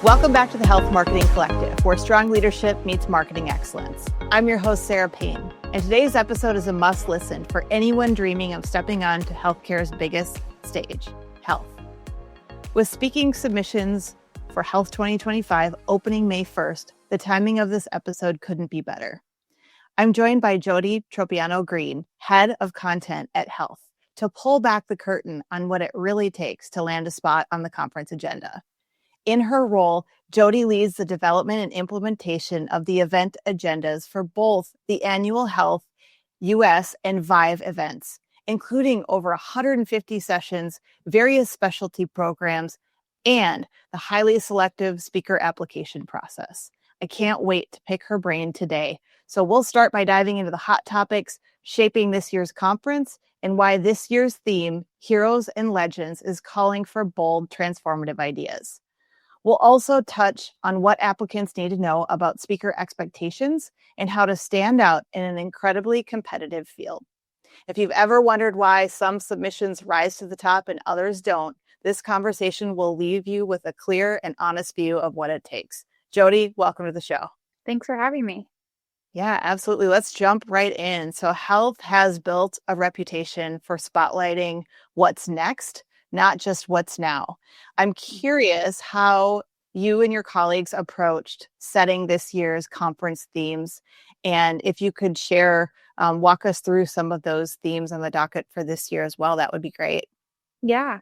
Welcome back to the Health Marketing Collective, where strong leadership meets marketing excellence. I'm your host, Sara Payne, and today's episode is a must-listen for anyone dreaming of stepping on to healthcare's biggest stage, health. With speaking submissions for Health 2025 opening May 1st, the timing of this episode couldn't be better. I'm joined by Jody Tropeano Greene, Head of Content at Health, to pull back the curtain on what it really takes to land a spot on the conference agenda. In her role, Jody leads the development and implementation of the event agendas for both the annual Health US and VIVE events, including over 150 sessions, various specialty programs, and the highly selective speaker application process. I can't wait to pick her brain today. So we'll start by diving into the hot topics shaping this year's conference and why this year's theme, Heroes and Legends, is calling for bold, transformative ideas. We'll also touch on what applicants need to know about speaker expectations and how to stand out in an incredibly competitive field. If you've ever wondered why some submissions rise to the top and others don't, this conversation will leave you with a clear and honest view of what it takes. Jody, welcome to the show. Thanks for having me. Yeah, absolutely. Let's jump right in. So Health has built a reputation for spotlighting what's next, not just what's now. I'm curious how you and your colleagues approached setting this year's conference themes. And if you could share, walk us through some of those themes on the docket for this year as well, that would be great. Yeah.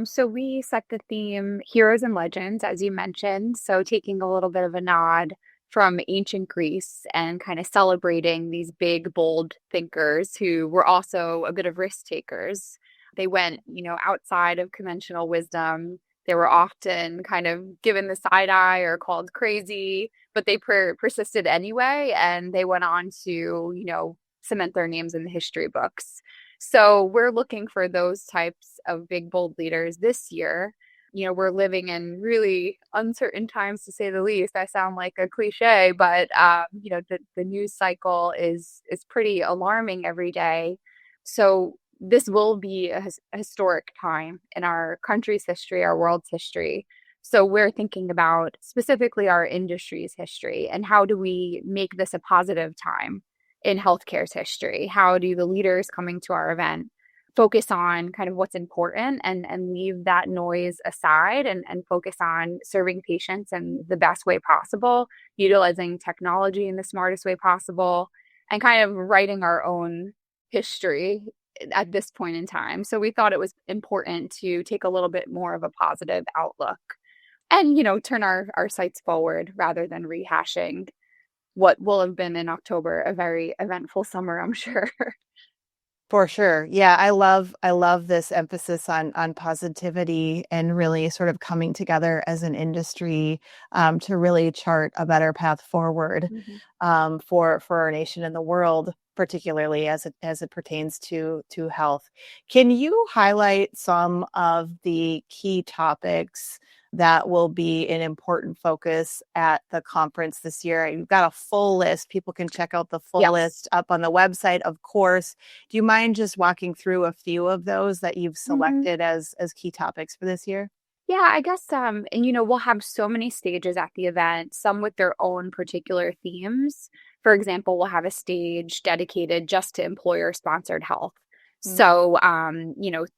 So we set the theme Heroes and Legends, as you mentioned. So taking a little bit of a nod from ancient Greece and kind of celebrating these big, bold thinkers who were also a bit of risk takers. They went, outside of conventional wisdom. They were often kind of given the side eye or called crazy, but they persisted anyway. And they went on to, cement their names in the history books. So we're looking for those types of big, bold leaders this year. We're living in really uncertain times, to say the least. I sound like a cliche, but, the news cycle is pretty alarming every day. So this will be a historic time in our country's history, our world's history. So we're thinking about specifically our industry's history and how do we make this a positive time in healthcare's history? How do the leaders coming to our event focus on kind of what's important and leave that noise aside and focus on serving patients in the best way possible, utilizing technology in the smartest way possible, and kind of writing our own history at this point in time. So we thought it was important to take a little bit more of a positive outlook and, turn our sights forward rather than rehashing what will have been in October a very eventful summer, I'm sure. For sure. Yeah, I love this emphasis on positivity and really sort of coming together as an industry to really chart a better path forward for our nation and the world, particularly as it pertains to health. Can you highlight some of the key topics that will be an important focus at the conference this year? You've got a full list. People can check out the full list up on the website, of course. Do you mind just walking through a few of those that you've selected as key topics for this year? Yeah, I guess, and we'll have so many stages at the event, some with their own particular themes. For example, we'll have a stage dedicated just to employer-sponsored health. So,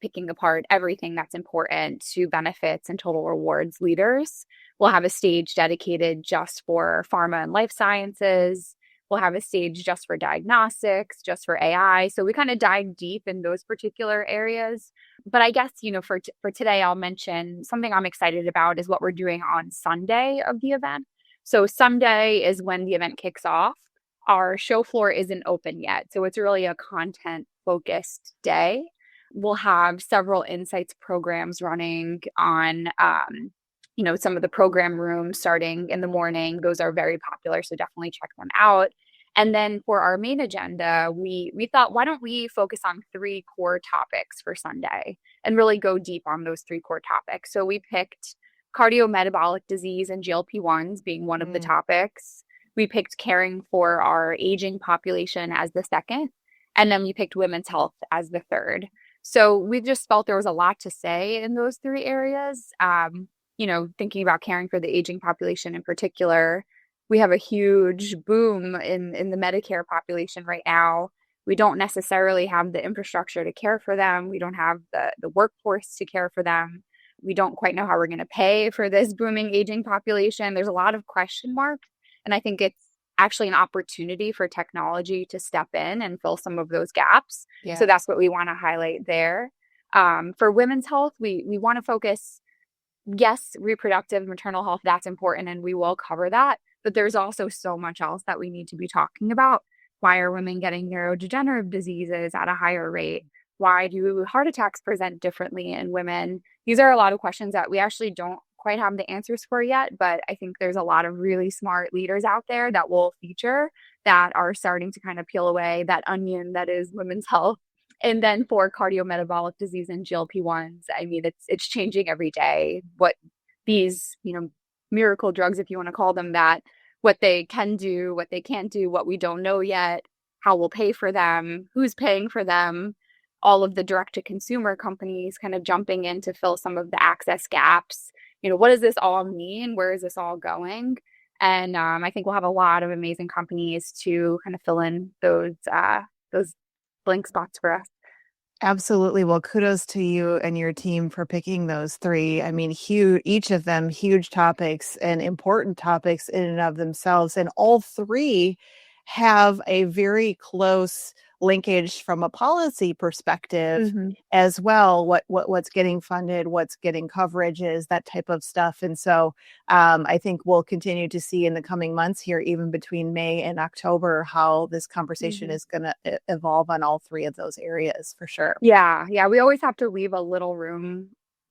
picking apart everything that's important to benefits and total rewards leaders. We'll have a stage dedicated just for pharma and life sciences. We'll have a stage just for diagnostics, just for AI. So we kind of dive deep in those particular areas. But I guess, for today, I'll mention something I'm excited about is what we're doing on Sunday of the event. So Sunday is when the event kicks off. Our show floor isn't open yet. So it's really a content-focused day. We'll have several insights programs running on, some of the program rooms starting in the morning. Those are very popular, so definitely check them out. And then for our main agenda, we thought, why don't we focus on 3 core topics for Sunday and really go deep on those 3 core topics. So we picked cardiometabolic disease and GLP-1s being one of the topics. We picked caring for our aging population as the second, and then we picked women's health as the third. So we just felt there was a lot to say in those 3 areas. thinking about caring for the aging population in particular, we have a huge boom in the Medicare population right now. We don't necessarily have the infrastructure to care for them. We don't have the workforce to care for them. We don't quite know how we're going to pay for this booming aging population. There's a lot of question marks. And I think it's actually an opportunity for technology to step in and fill some of those gaps. Yeah. So that's what we want to highlight there. For women's health, we want to focus, yes, reproductive maternal health, that's important, and we will cover that. But there's also so much else that we need to be talking about. Why are women getting neurodegenerative diseases at a higher rate? Why do heart attacks present differently in women? These are a lot of questions that we actually don't quite have the answers for yet, but I think there's a lot of really smart leaders out there that will feature that are starting to kind of peel away that onion that is women's health. And then for cardiometabolic disease and GLP-1s, I mean, it's changing every day what these, miracle drugs, if you want to call them that, what they can do, what they can't do, what we don't know yet, how we'll pay for them, who's paying for them, all of the direct-to-consumer companies kind of jumping in to fill some of the access gaps. What does this all mean? Where is this all going? And I think we'll have a lot of amazing companies to kind of fill in those blank spots for us. Absolutely. Well, kudos to you and your team for picking those three. I mean, huge, each of them huge topics and important topics in and of themselves. And all three have a very close linkage from a policy perspective as well. What's getting funded, what's getting coverages, that type of stuff. And so I think we'll continue to see in the coming months here, even between May and October, how this conversation is going to evolve on all three of those areas for sure. Yeah. We always have to leave a little room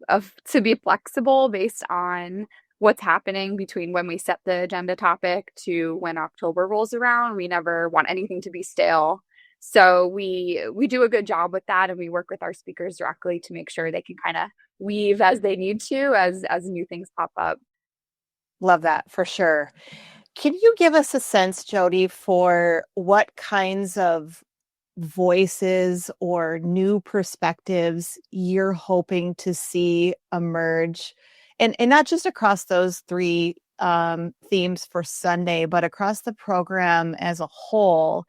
to be flexible based on what's happening between when we set the agenda topic to when October rolls around. We never want anything to be stale. So we do a good job with that, and we work with our speakers directly to make sure they can kind of weave as they need to as new things pop up. Love that for sure. Can you give us a sense, Jody, for what kinds of voices or new perspectives you're hoping to see emerge, and not just across those three themes for Sunday, but across the program as a whole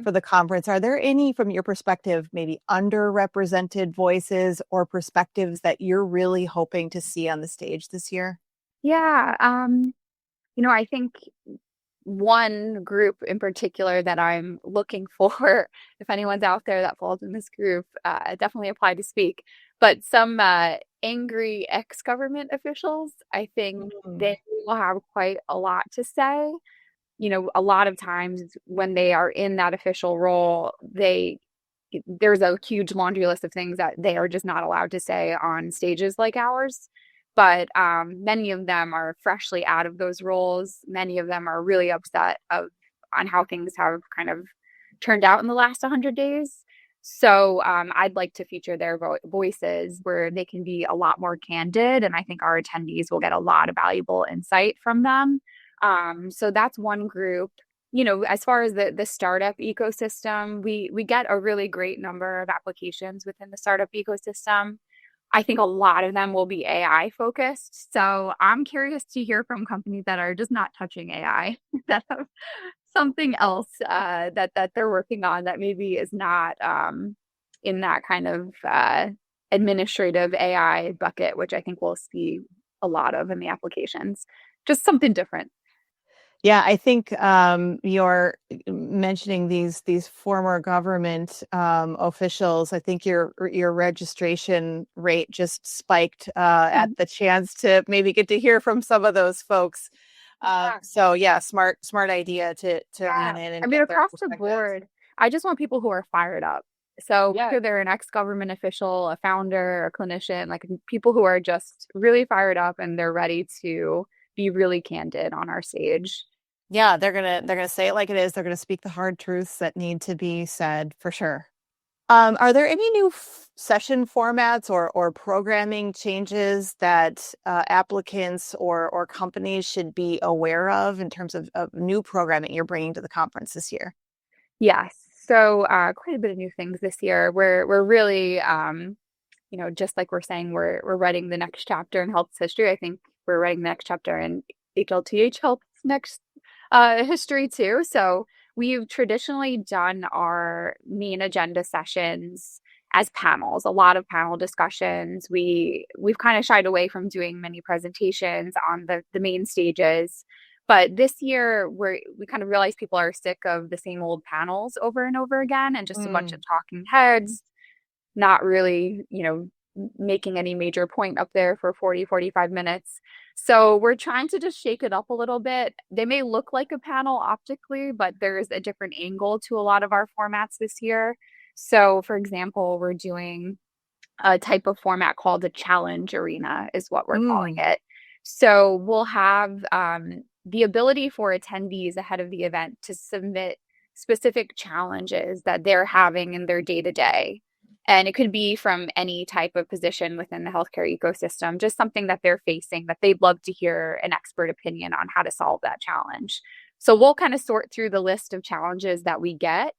for the conference? Are there any, from your perspective, maybe underrepresented voices or perspectives that you're really hoping to see on the stage this year? Yeah. I think one group in particular that I'm looking for, if anyone's out there that falls in this group, definitely apply to speak. But some angry ex-government officials, I think they will have quite a lot to say. A lot of times when they are in that official role, there's a huge laundry list of things that they are just not allowed to say on stages like ours. But many of them are freshly out of those roles. Many of them are really upset on how things have kind of turned out in the last 100 days. So I'd like to feature their voices where they can be a lot more candid. And I think our attendees will get a lot of valuable insight from them. So that's one group. As far as the startup ecosystem, we get a really great number of applications within the startup ecosystem. I think a lot of them will be AI focused. So I'm curious to hear from companies that are just not touching AI, that have something else that they're working on that maybe is not in that kind of administrative AI bucket, which I think we'll see a lot of in the applications. Just something different. Yeah, I think you're mentioning these former government officials. I think your registration rate just spiked at the chance to maybe get to hear from some of those folks. So yeah, smart idea to run in and across the board, I just want people who are fired up. So whether they're an ex-government official, a founder, a clinician, like people who are just really fired up and they're ready to be really candid on our stage. Yeah, they're gonna say it like it is. They're gonna speak the hard truths that need to be said for sure. Are there any new session formats or programming changes that applicants or companies should be aware of in terms of new programming you're bringing to the conference this year? Yes, so quite a bit of new things this year. We're really, just like we're saying, we're writing the next chapter in health history. I think we're writing the next chapter in HLTH Health's next history too. So we've traditionally done our main agenda sessions as panels, a lot of panel discussions. We've kind of shied away from doing many presentations on the main stages. But this year we kind of realized people are sick of the same old panels over and over again and just a bunch of talking heads, not really, making any major point up there for 40, 45 minutes. So we're trying to just shake it up a little bit. They may look like a panel optically, but there's a different angle to a lot of our formats this year. So for example, we're doing a type of format called the challenge arena is what we're calling it. So we'll have the ability for attendees ahead of the event to submit specific challenges that they're having in their day-to-day. And it could be from any type of position within the healthcare ecosystem, just something that they're facing that they'd love to hear an expert opinion on how to solve that challenge. So we'll kind of sort through the list of challenges that we get,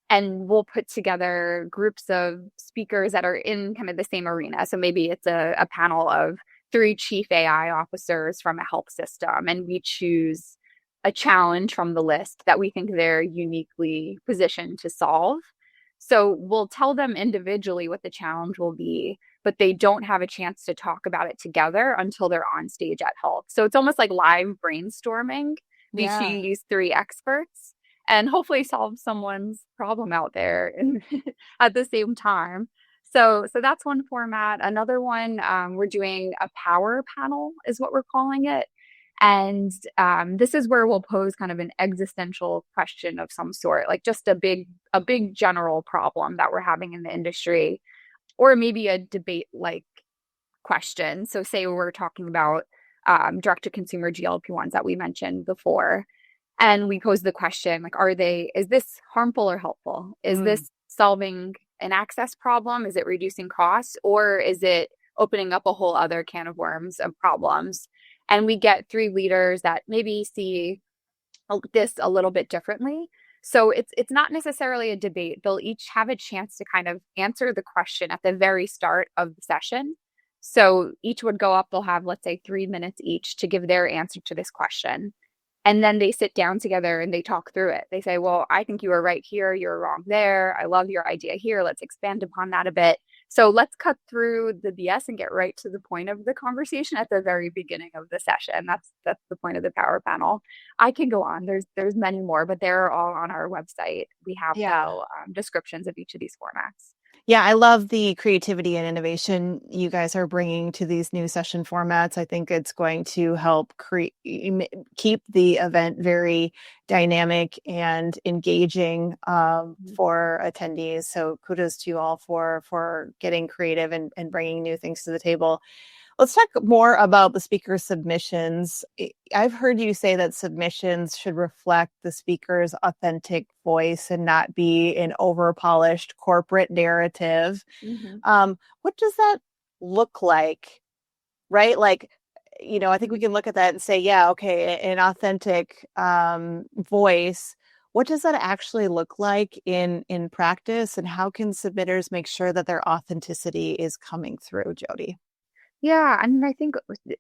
and we'll put together groups of speakers that are in kind of the same arena. So maybe it's a panel of 3 chief AI officers from a health system, and we choose a challenge from the list that we think they're uniquely positioned to solve. So we'll tell them individually what the challenge will be, but they don't have a chance to talk about it together until they're on stage at Health. So it's almost like live brainstorming between these 3 experts and hopefully solve someone's problem out there at the same time. So that's one format. Another one, we're doing a power panel is what we're calling it. And this is where we'll pose kind of an existential question of some sort, like just a big general problem that we're having in the industry, or maybe a debate-like question. So say we're talking about direct-to-consumer GLP-1s that we mentioned before, and we pose the question, like, is this harmful or helpful? Is this solving an access problem? Is it reducing costs? Or is it opening up a whole other can of worms of problems? And we get 3 leaders that maybe see this a little bit differently. So it's not necessarily a debate. They'll each have a chance to kind of answer the question at the very start of the session. So each would go up, they'll have, let's say, 3 minutes each to give their answer to this question. And then they sit down together and they talk through it. They say, well, I think you were right here. You're wrong there. I love your idea here. Let's expand upon that a bit. So let's cut through the BS and get right to the point of the conversation at the very beginning of the session. That's the point of the power panel. I can go on. There's many more, but they're all on our website. We have descriptions of each of these formats. Yeah, I love the creativity and innovation you guys are bringing to these new session formats. I think it's going to help keep the event very dynamic and engaging for attendees. So kudos to you all for getting creative and bringing new things to the table. Let's talk more about the speaker submissions. I've heard you say that submissions should reflect the speaker's authentic voice and not be an over-polished corporate narrative. What does that look like, right? Like, I think we can look at that and say, yeah, okay, an authentic voice. What does that actually look like in practice, and how can submitters make sure that their authenticity is coming through, Jody? Yeah, I mean, I think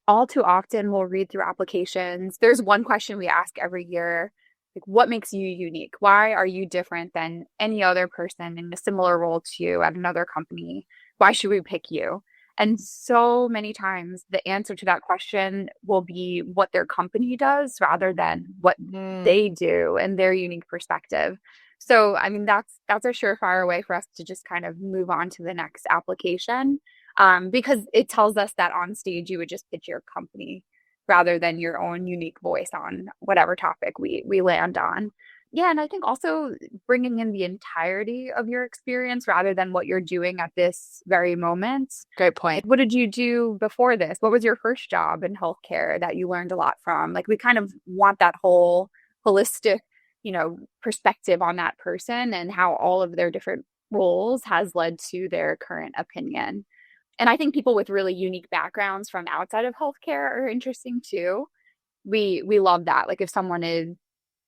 all too often we'll read through applications. There's one question we ask every year, like, what makes you unique? Why are you different than any other person in a similar role to you at another company? Why should we pick you? And so many times the answer to that question will be what their company does rather than what they do and their unique perspective. So, I mean, that's a surefire way for us to just kind of move on to the next application. Because it tells us that on stage you would just pitch your company rather than your own unique voice on whatever topic we land on. Yeah, and I think also bringing in the entirety of your experience rather than what you're doing at this very moment. Great point. What did you do before this? What was your first job in healthcare that you learned a lot from? Like, we kind of want that whole holistic, perspective on that person and how all of their different roles has led to their current opinion. And I think people with really unique backgrounds from outside of healthcare are interesting too. We love that. Like, if someone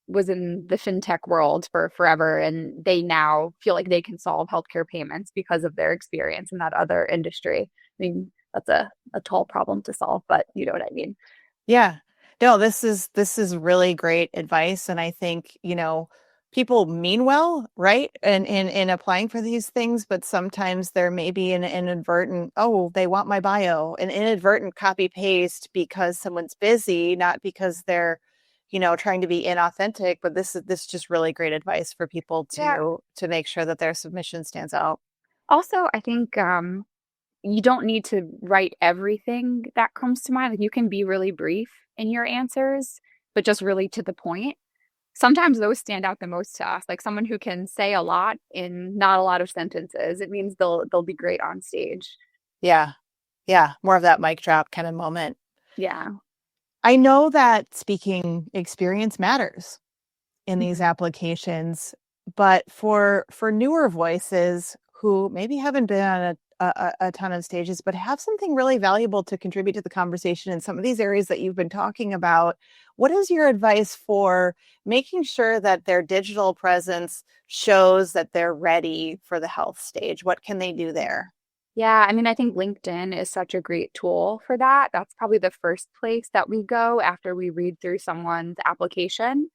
was in the fintech world for forever and they now feel like they can solve healthcare payments because of their experience in that other industry. I mean, that's a tall problem to solve, but you know what I mean. Yeah. No, this is really great advice. And I think, people mean well, right? And in applying for these things, but sometimes there may be an inadvertent, oh, they want my bio, an inadvertent copy paste because someone's busy, not because they're, trying to be inauthentic. But this is just really great advice for people Yeah. to make sure that their submission stands out. Also, I think you don't need to write everything that comes to mind. Like you can be really brief in your answers, but just really to the point. Sometimes those stand out the most to us. Like someone who can say a lot in not a lot of sentences. It means they'll be great on stage. Yeah. Yeah. More of that mic drop kind of moment. Yeah. I know that speaking experience matters in these Mhm. applications, but for newer voices who maybe haven't been on a ton of stages, but have something really valuable to contribute to the conversation in some of these areas that you've been talking about, what is your advice for making sure that their digital presence shows that they're ready for the health stage? What can they do there? Yeah, I mean, I think LinkedIn is such a great tool for that. That's probably the first place that we go after we read through someone's application.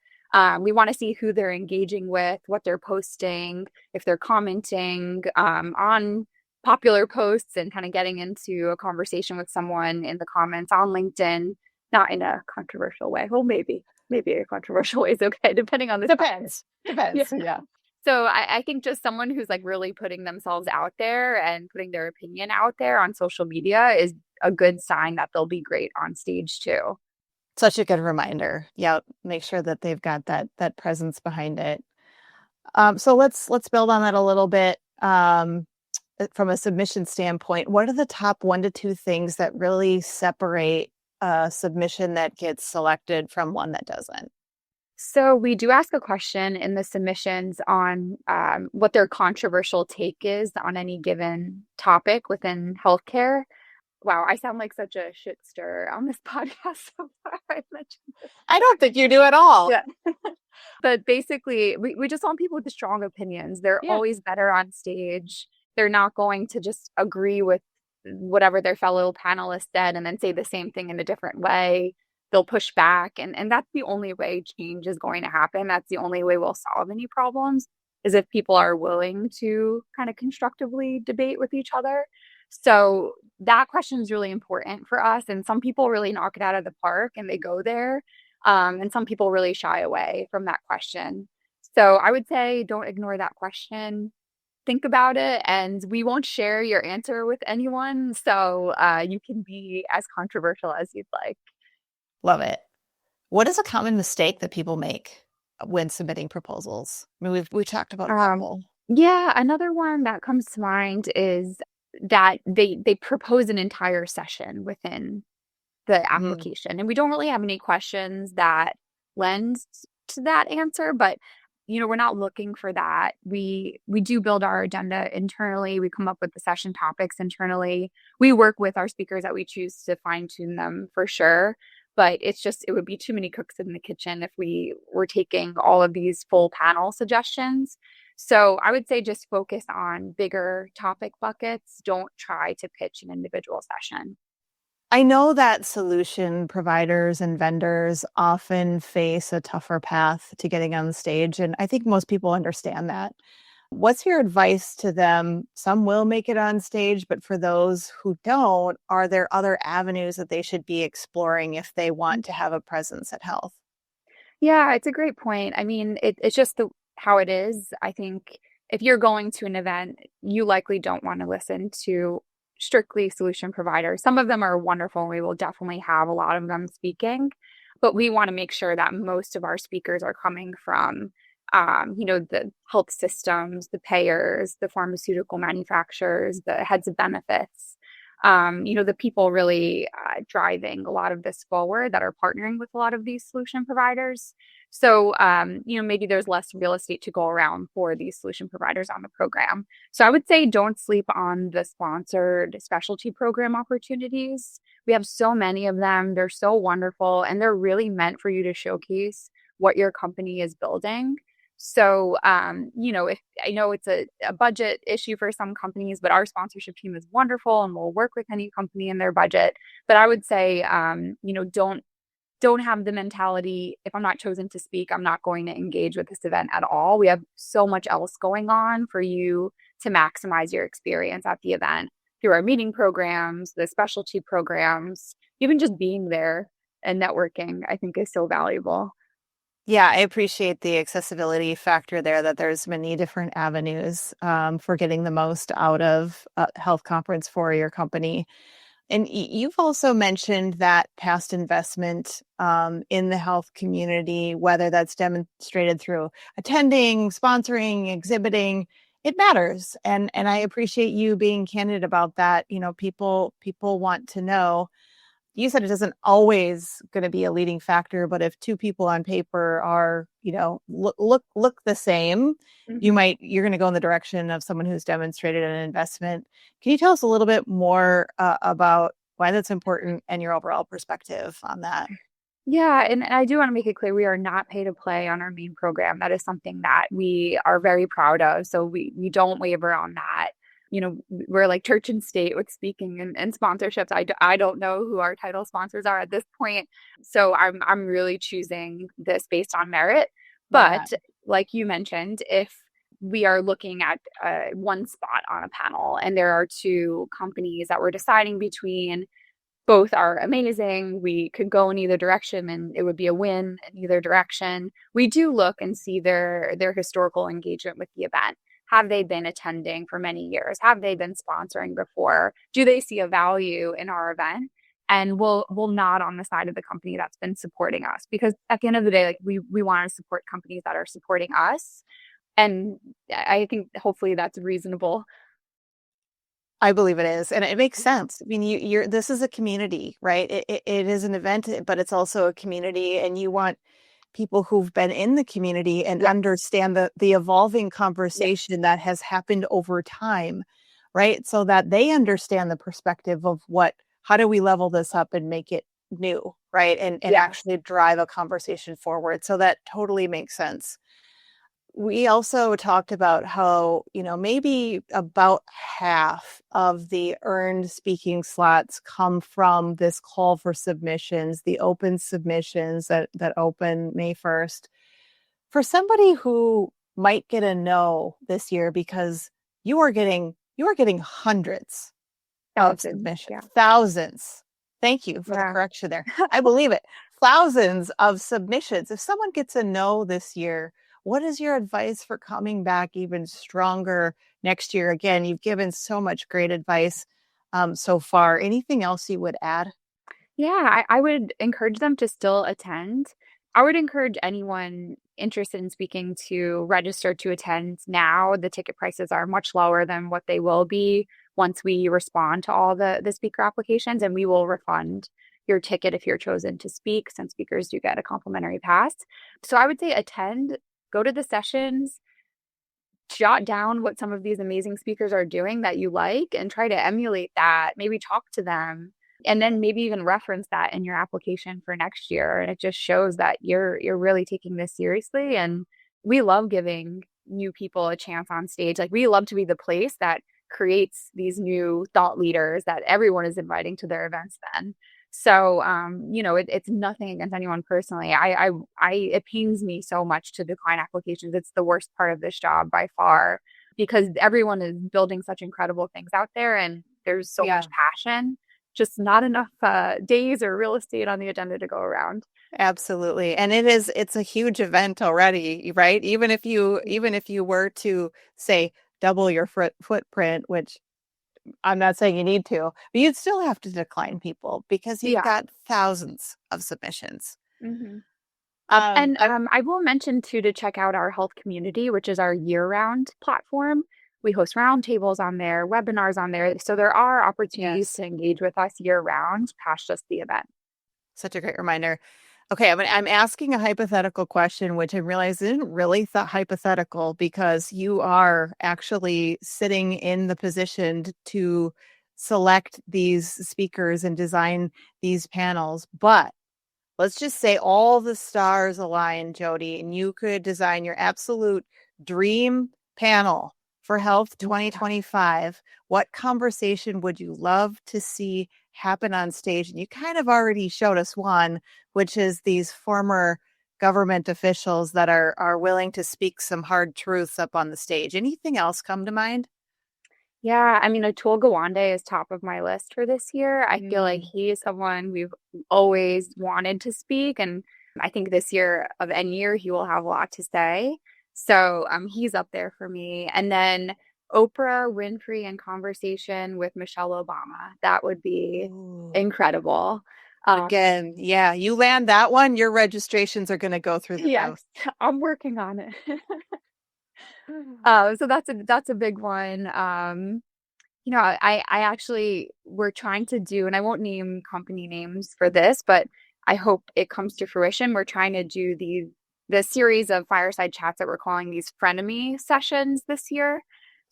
We want to see who they're engaging with, what they're posting, if they're commenting on popular posts and kind of getting into a conversation with someone in the comments on LinkedIn, not in a controversial way. Well, maybe a controversial way is okay, depending on the topic. Depends. Depends. Yeah. So I think just someone who's like really putting themselves out there and putting their opinion out there on social media is a good sign that they'll be great on stage too. Such a good reminder. Yeah, make sure that they've got that presence behind it. So let's build on that a little bit. From a submission standpoint, what are the top 1 to 2 things that really separate a submission that gets selected from one that doesn't? So we do ask a question in the submissions on what their controversial take is on any given topic within healthcare. Wow, I sound like such a shit stir on this podcast so far. I mentioned this. I don't think you do at all. Yeah. But basically, we just want people with strong opinions. They're Yeah. always better on stage. They're not going to just agree with whatever their fellow panelists said and then say the same thing in a different way. They'll push back. And that's the only way change is going to happen. That's the only way we'll solve any problems is if people are willing to kind of constructively debate with each other. So that question is really important for us. And some people really knock it out of the park and they go there. And some people really shy away from that question. So I would say don't ignore that question. Think about it, and we won't share your answer with anyone. So you can be as controversial as you'd like. Love it. What is a common mistake that people make when submitting proposals? I mean, we talked about a Um, couple. yeah, another one that comes to mind is that they propose an entire session within the Mm, application. And we don't really have any questions that lends to that answer, but we're not looking for that. We do build our agenda internally. We come up with the session topics internally. We work with our speakers that we choose to fine tune them for sure. But it would be too many cooks in the kitchen if we were taking all of these full panel suggestions. So I would say just focus on bigger topic buckets. Don't try to pitch an individual session. I know that solution providers and vendors often face a tougher path to getting on the stage, and I think most people understand that. What's your advice to them? Some will make it on stage, but for those who don't, are there other avenues that they should be exploring if they want to have a presence at health? Yeah, it's a great point. I mean, it's just how it is. I think if you're going to an event, you likely don't want to listen to strictly solution providers. Some of them are wonderful. We will definitely have a lot of them speaking, but we want to make sure that most of our speakers are coming from, the health systems, the payers, the pharmaceutical manufacturers, the heads of benefits. The people really driving a lot of this forward that are partnering with a lot of these solution providers. So, maybe there's less real estate to go around for these solution providers on the program. So I would say don't sleep on the sponsored specialty program opportunities. We have so many of them. They're so wonderful and they're really meant for you to showcase what your company is building. So, if I know it's a budget issue for some companies, but our sponsorship team is wonderful and will work with any company in their budget. But I would say, don't have the mentality, if I'm not chosen to speak, I'm not going to engage with this event at all. We have so much else going on for you to maximize your experience at the event through our meeting programs, the specialty programs, even just being there and networking, I think is so valuable. Yeah, I appreciate the accessibility factor there, that there's many different avenues for getting the most out of a health conference for your company. And you've also mentioned that past investment in the health community, whether that's demonstrated through attending, sponsoring, exhibiting, it matters. And I appreciate you being candid about that. People want to know. You said it isn't always going to be a leading factor, but if two people on paper are, look the same, Mm-hmm. you're going to go in the direction of someone who's demonstrated an investment. Can you tell us a little bit more about why that's important and your overall perspective on that? Yeah, and I do want to make it clear we are not pay to play on our main program. That is something that we are very proud of. So we don't waver on that. We're like church and state with speaking and sponsorships. I don't know who our title sponsors are at this point. So I'm really choosing this based on merit. Yeah. But like you mentioned, if we are looking at one spot on a panel and there are two companies that we're deciding between, both are amazing. We could go in either direction and it would be a win in either direction. We do look and see their historical engagement with the event. Have they been attending for many years? Have they been sponsoring before? Do they see a value in our event? And we'll nod on the side of the company that's been supporting us, because at the end of the day, like we want to support companies that are supporting us. And I think hopefully that's reasonable. I believe it is, and it makes sense. I mean, you're this is a community, right? It is an event, but it's also a community, and you want people who've been in the community and Yes. understand the evolving Yes. conversation that has happened over time, right? So that they understand the perspective of how do we level this up and make it new, right? And Yes. actually drive a conversation forward. So that totally makes sense. We also talked about how, maybe about half of the earned speaking slots come from this call for submissions, the open submissions that open May 1st. For somebody who might get a no this year because you are getting hundreds of Thousands. submissions, Yeah. thousands. Thank you for the Yeah. correction there. I believe it. Thousands of submissions. If someone gets a no this year, what is your advice for coming back even stronger next year? Again, you've given so much great advice so far. Anything else you would add? Yeah, I would encourage them to still attend. I would encourage anyone interested in speaking to register to attend now. The ticket prices are much lower than what they will be once we respond to all the speaker applications, and we will refund your ticket if you're chosen to speak, since speakers do get a complimentary pass. So I would say attend, go to the sessions, jot down what some of these amazing speakers are doing that you like and try to emulate that, maybe talk to them, and then maybe even reference that in your application for next year. And it just shows that you're really taking this seriously. And we love giving new people a chance on stage. Like, we love to be the place that creates these new thought leaders that everyone is inviting to their events then. So, it's nothing against anyone personally. It pains me so much to decline applications. It's the worst part of this job by far, because everyone is building such incredible things out there and there's so Yeah, much passion, just not enough days or real estate on the agenda to go around. absolutely. And it's a huge event already, right? Even if you were to say double your footprint, which I'm not saying you need to, but you'd still have to decline people because you've Yeah. got thousands of submissions. Hmm. Um, And I, I will mention too to check out our health community, which is our year-round platform. We host roundtables on there, webinars on there. So there are opportunities yes, to engage with us year-round past just the event. such a great reminder. Okay, I'm asking a hypothetical question, which I realize isn't really hypothetical because you are actually sitting in the position to select these speakers and design these panels. But let's just say all the stars align, Jody, and you could design your absolute dream panel for Health 2025. What conversation would you love to see happen on stage? And you kind of already showed us one, which is these former government officials that are willing to speak some hard truths up on the stage. Anything else come to mind? Yeah, I mean, Atul Gawande is top of my list for this year. I feel like he is someone we've always wanted to speak, and I think this year of any year he will have a lot to say. So he's up there for me. And then Oprah Winfrey in conversation with Michelle Obama. That would be Ooh. Incredible. Again, yeah, you land that one, your registrations are going to go through the Yes, roof. I'm working on it. So that's a big one. I actually we're trying to do, and I won't name company names for this, but I hope it comes to fruition. We're trying to do the series of fireside chats that we're calling these Frenemy sessions this year.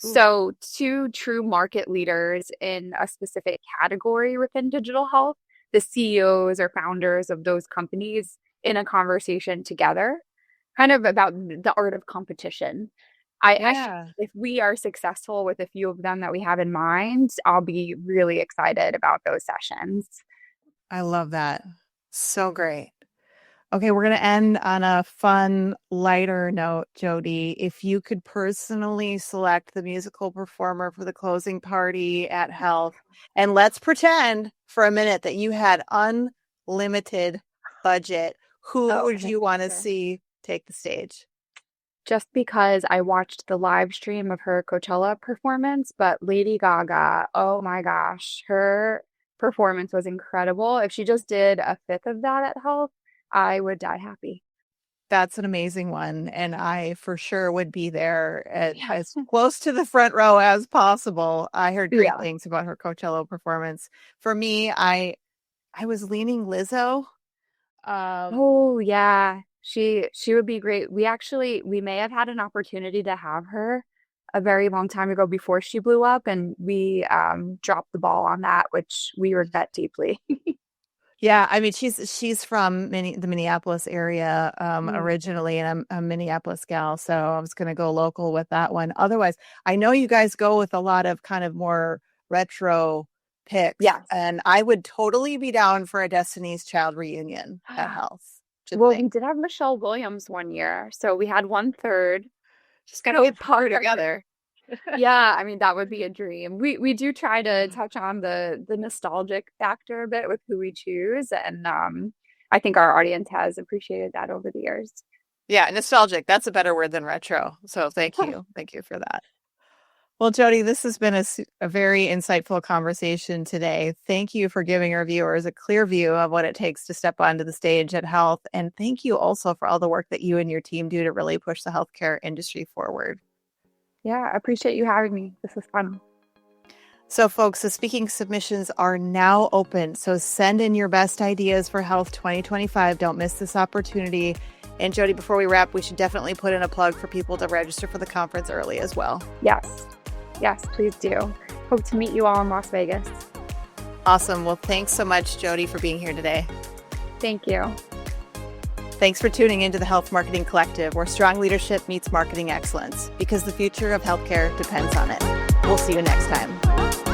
Ooh. So two true market leaders in a specific category within digital health, the CEOs or founders of those companies in a conversation together, kind of about the art of competition. If we are successful with a few of them that we have in mind, I'll be really excited about those sessions. I love that. So great. Okay, we're going to end on a fun, lighter note, Jody. If you could personally select the musical performer for the closing party at Health, and let's pretend for a minute that you had unlimited budget, who would you want to see take the stage? Just because I watched the live stream of her Coachella performance, but Lady Gaga, oh my gosh, her performance was incredible. If she just did a fifth of that at Health, I would die happy. That's an amazing one. And I for sure would be there as close to the front row as possible. I heard great things about her Coachella performance. For me, I was leaning Lizzo. Oh yeah. She would be great. We may have had an opportunity to have her a very long time ago before she blew up, and we dropped the ball on that, which we regret deeply. Yeah, I mean she's from the Minneapolis area originally, and I'm a Minneapolis gal, so I was going to go local with that one. Otherwise, I know you guys go with a lot of kind of more retro picks, and I would totally be down for a Destiny's Child reunion at Health. Well, we did have Michelle Williams one year, so we had 1/3. Just gonna get part together. Yeah, I mean that would be a dream. We do try to touch on the nostalgic factor a bit with who we choose, and I think our audience has appreciated that over the years. Yeah, nostalgic. That's a better word than retro. So thank you. Thank you for that. Well, Jody, this has been a very insightful conversation today. Thank you for giving our viewers a clear view of what it takes to step onto the stage at Health. And thank you also for all the work that you and your team do to really push the healthcare industry forward. Yeah, I appreciate you having me. This was fun. So, folks, the speaking submissions are now open. So send in your best ideas for Health 2025. Don't miss this opportunity. And Jody, before we wrap, we should definitely put in a plug for people to register for the conference early as well. Yes, please do. Hope to meet you all in Las Vegas. Awesome. Well, thanks so much, Jody, for being here today. Thank you. Thanks for tuning into the Health Marketing Collective, where strong leadership meets marketing excellence, because the future of healthcare depends on it. We'll see you next time.